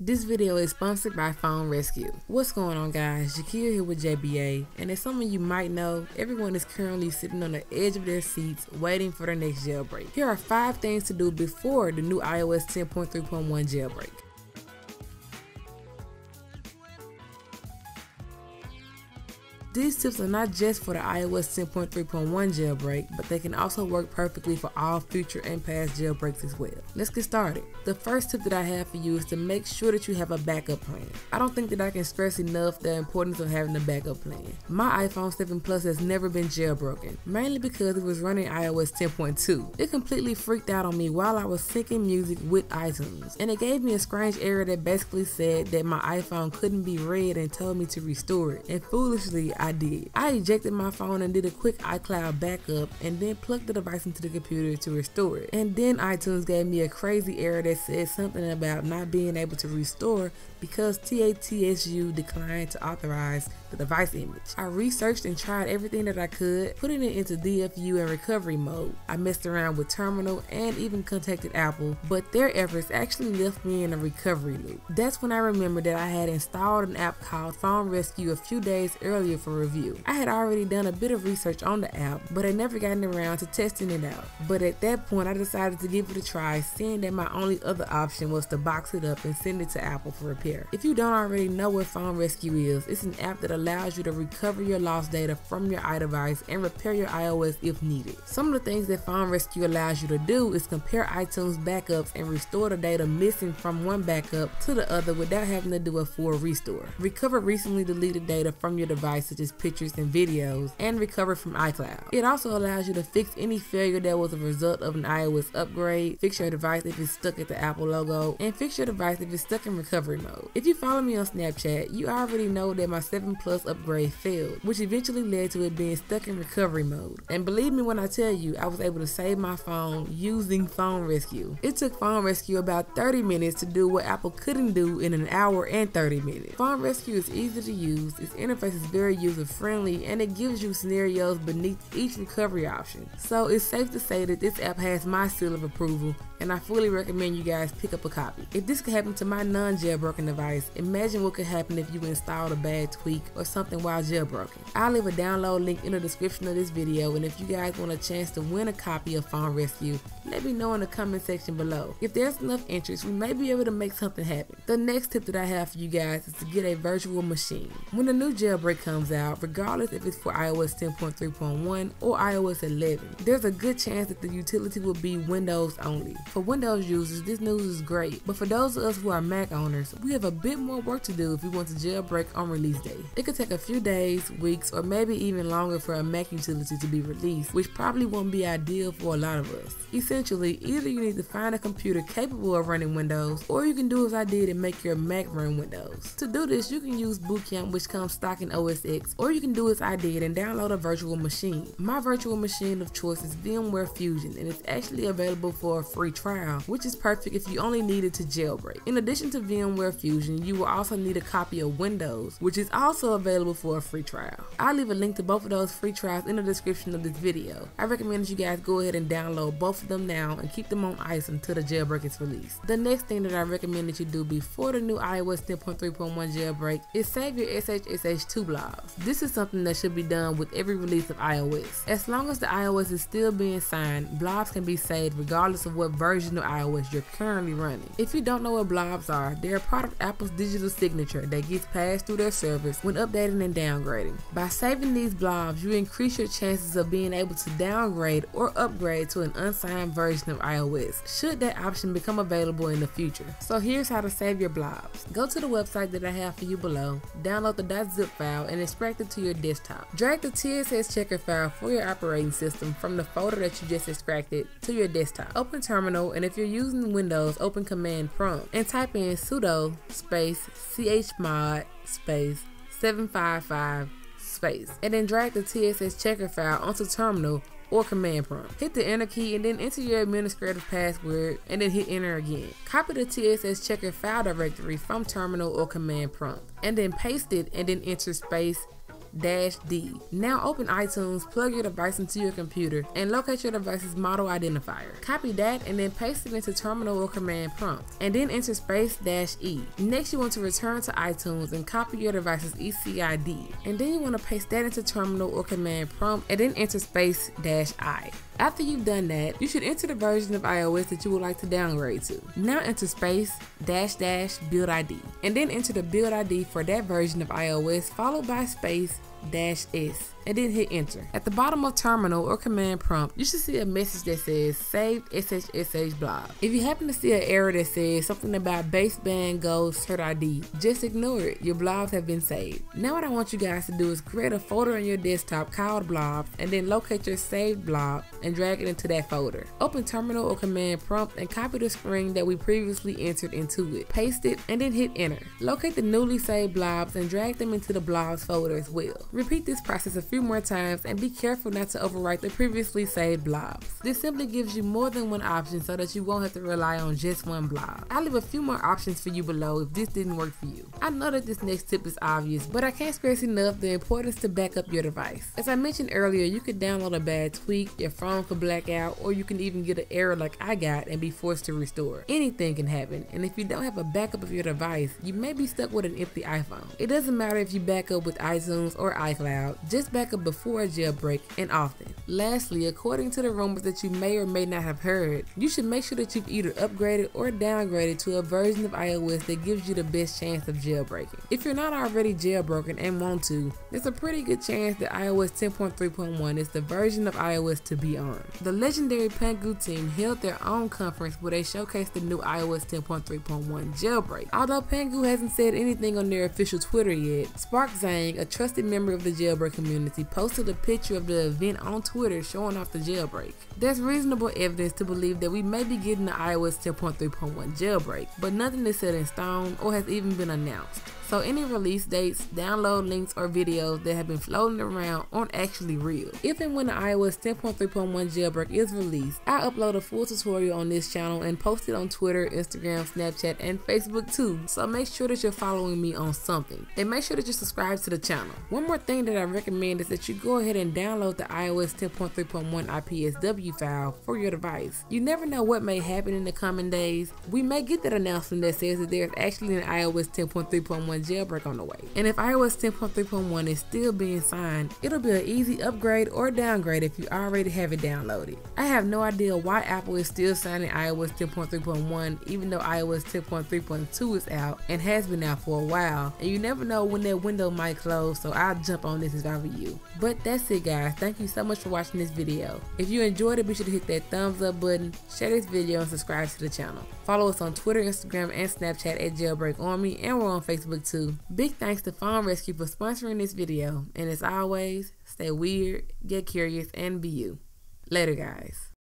This video is sponsored by Phone Rescue. What's going on, guys? JaKia here with JBA, and as some of you might know, everyone is currently sitting on the edge of their seats waiting for their next jailbreak. Here are 5 things to do before the new iOS 10.3.1 jailbreak. These tips are not just for the iOS 10.3.1 jailbreak, but they can also work perfectly for all future and past jailbreaks as well. Let's get started. The first tip that I have for you is to make sure that you have a backup plan. I don't think that I can stress enough the importance of having a backup plan. My iPhone 7 Plus has never been jailbroken, mainly because it was running iOS 10.2. It completely freaked out on me while I was syncing music with iTunes, and it gave me a strange error that basically said that my iPhone couldn't be read and told me to restore it, and foolishly I did. I ejected my phone and did a quick iCloud backup and then plugged the device into the computer to restore it. And then iTunes gave me a crazy error that said something about not being able to restore because TATSU declined to authorize the device image. I researched and tried everything that I could, putting it into DFU and recovery mode. I messed around with Terminal and even contacted Apple, but their efforts actually left me in a recovery loop. That's when I remembered that I had installed an app called Phone Rescue a few days earlier for review. I had already done a bit of research on the app, but had never gotten around to testing it out. But at that point, I decided to give it a try, seeing that my only other option was to box it up and send it to Apple for repair. If you don't already know what Phone Rescue is, it's an app that allows you to recover your lost data from your iDevice and repair your iOS if needed. Some of the things that Phone Rescue allows you to do is compare iTunes backups and restore the data missing from one backup to the other without having to do a full restore. Recover recently deleted data from your device, such as pictures and videos, and recover from iCloud. It also allows you to fix any failure that was a result of an iOS upgrade, fix your device if it's stuck at the Apple logo, and fix your device if it's stuck in recovery mode. If you follow me on Snapchat, you already know that my 7 Plus upgrade failed, which eventually led to it being stuck in recovery mode. And believe me when I tell you, I was able to save my phone using Phone Rescue. It took Phone Rescue about 30 minutes to do what Apple couldn't do in an hour and 30 minutes. Phone Rescue is easy to use, its interface is very user-friendly, and it gives you scenarios beneath each recovery option. So it's safe to say that this app has my seal of approval, and I fully recommend you guys pick up a copy. If this could happen to my non-jailbroken device, imagine what could happen if you installed a bad tweak or something while jailbroken. I'll leave a download link in the description of this video, and if you guys want a chance to win a copy of Phone Rescue, let me know in the comment section below. If there's enough interest, we may be able to make something happen. The next tip that I have for you guys is to get a virtual machine. When the new jailbreak comes out, regardless if it's for iOS 10.3.1 or iOS 11, there's a good chance that the utility will be Windows only. For Windows users, this news is great, but for those of us who are Mac owners, we have a bit more work to do if we want to jailbreak on release day. It could take a few days, weeks, or maybe even longer for a Mac utility to be released, which probably won't be ideal for a lot of us. Essentially, either you need to find a computer capable of running Windows, or you can do as I did and make your Mac run Windows. To do this, you can use Boot Camp, which comes stock in OS X, or you can do as I did and download a virtual machine. My virtual machine of choice is VMware Fusion, and it's actually available for a free trial, which is perfect if you only need it to jailbreak. In addition to VMware Fusion, you will also need a copy of Windows, which is also available for a free trial. I'll leave a link to both of those free trials in the description of this video. I recommend that you guys go ahead and download both of them now and keep them on ice until the jailbreak is released. The next thing that I recommend that you do before the new iOS 10.3.1 jailbreak is save your SSH2 blobs. This is something that should be done with every release of iOS. As long as the iOS is still being signed, blobs can be saved regardless of what version of iOS you're currently running. If you don't know what blobs are, they're a part of Apple's digital signature that gets passed through their servers when updating and downgrading. By saving these blobs, you increase your chances of being able to downgrade or upgrade to an unsigned version of iOS, should that option become available in the future. So here's how to save your blobs. Go to the website that I have for you below, download the .zip file, and extract it to your desktop. Drag the TSS checker file for your operating system from the folder that you just extracted to your desktop. Open Terminal, and if you're using Windows, open Command Prompt and type in sudo space chmod space 755 space, and then drag the TSS checker file onto Terminal or Command Prompt. Hit the enter key and then enter your administrative password and then hit enter again. Copy the TSS checker file directory from Terminal or Command Prompt and then paste it and then enter space -D. Now open iTunes, plug your device into your computer, and locate your device's model identifier. Copy that and then paste it into terminal or command prompt, and then enter -E. Next, you want to return to iTunes and copy your device's ECID, and then you want to paste that into terminal or command prompt, and then enter -I. After you've done that, you should enter the version of iOS that you would like to downgrade to. Now enter --build ID, and then enter the build ID for that version of iOS, followed by -S, and then hit enter. At the bottom of terminal or command prompt, you should see a message that says saved /SH blob. If you happen to see an error that says something about baseband goes cert ID, just ignore it. Your blobs have been saved. Now what I want you guys to do is create a folder on your desktop called blobs, and then locate your saved blob and drag it into that folder. Open terminal or command prompt and copy the string that we previously entered into it. Paste it and then hit enter. Locate the newly saved blobs and drag them into the blobs folder as well. Repeat this process a few more times and be careful not to overwrite the previously saved blobs. This simply gives you more than one option so that you won't have to rely on just one blob. I'll leave a few more options for you below if this didn't work for you. I know that this next tip is obvious, but I can't stress enough the importance to back up your device. As I mentioned earlier, you could download a bad tweak, your phone could black out, or you can even get an error like I got and be forced to restore. Anything can happen, and if you don't have a backup of your device, you may be stuck with an empty iPhone. It doesn't matter if you back up with iTunes or iCloud, just back up before a jailbreak and often. Lastly, according to the rumors that you may or may not have heard, you should make sure that you've either upgraded or downgraded to a version of iOS that gives you the best chance of jailbreaking. If you're not already jailbroken and want to, there's a pretty good chance that iOS 10.3.1 is the version of iOS to be on. The legendary Pangu team held their own conference where they showcased the new iOS 10.3.1 jailbreak. Although Pangu hasn't said anything on their official Twitter yet, Spark Zhang, a trusted member of the jailbreak community, posted a picture of the event on Twitter showing off the jailbreak. There's reasonable evidence to believe that we may be getting the iOS 10.3.1 jailbreak, but nothing is set in stone or has even been announced. So any release dates, download links, or videos that have been floating around aren't actually real. If and when the iOS 10.3.1 jailbreak is released, I upload a full tutorial on this channel and post it on Twitter, Instagram, Snapchat, and Facebook too. So make sure that you're following me on something. And make sure that you subscribe to the channel. One more thing that I recommend is that you go ahead and download the iOS 10.3.1 IPSW file for your device. You never know what may happen in the coming days. We may get that announcement that says that there's actually an iOS 10.3.1 jailbreak on the way. And if iOS 10.3.1 is still being signed, it'll be an easy upgrade or downgrade if you already have it downloaded. I have no idea why Apple is still signing iOS 10.3.1 even though iOS 10.3.2 is out and has been out for a while, and you never know when that window might close, so I'll jump on this if I were you. But that's it guys, thank you so much for watching this video. If you enjoyed it, be sure to hit that thumbs up button, share this video, and subscribe to the channel. Follow us on Twitter, Instagram, and Snapchat at Jailbreak Army, and we're on Facebook too. Big thanks to Phone Rescue for sponsoring this video, and as always, stay weird, get curious, and be you. Later guys.